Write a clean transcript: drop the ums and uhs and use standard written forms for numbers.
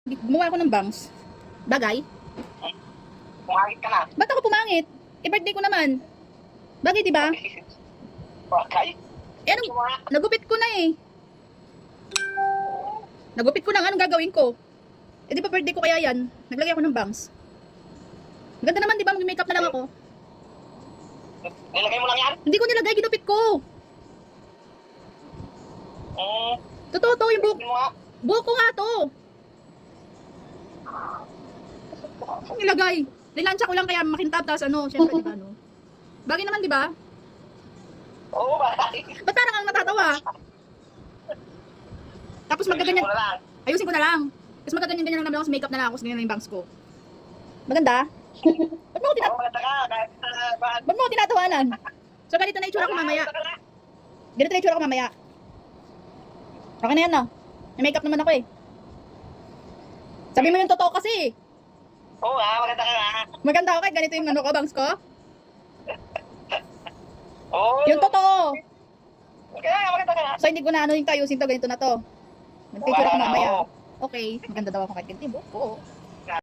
Gumawa ako ng bangs. Bagay? Pumangit ka na. Ba't ako pumangit? Birthday ko naman. Bagay, di ba? Bagay. Anong, nagupit ko na eh. Nagupit ko na, anong gagawin ko? Di ba birthday ko kaya yan? Naglagay ako ng bangs. Ganda naman, di ba? Mag-makeup na lang ako. Nilagay mo lang yan? Hindi ko nilagay, ginupit ko. Totoo to, yung buhok ko nga to. Ang nilagay. Nilansya ko lang kaya makintab, tapos syempre, di ba, Bagay naman, di ba? Oo, bagay. Ba't parang ang natatawa? Tapos magaganyan. Ayusin ko na lang. Tapos magaganyan-ganyan lang naman ako sa makeup na lang ako. Ganyan na yung bangs ko. Maganda? Ba't mo ako tinatawanan? So, ganito na itsura ko mamaya. Ganito na itsura ko mamaya. Okay na yan, no? May makeup naman ako eh. Sabi mo yung totoo kasi. Oo, maganda ka na. Maganda ako kahit ganito yung bangs ko. Oo. Yung totoo. Maganda ka na. So, hindi ko na yung tayusin to. Ganito na to. Nagtitsura ko mamaya. Okay. Maganda daw ako kahit ganito yung buhok ko.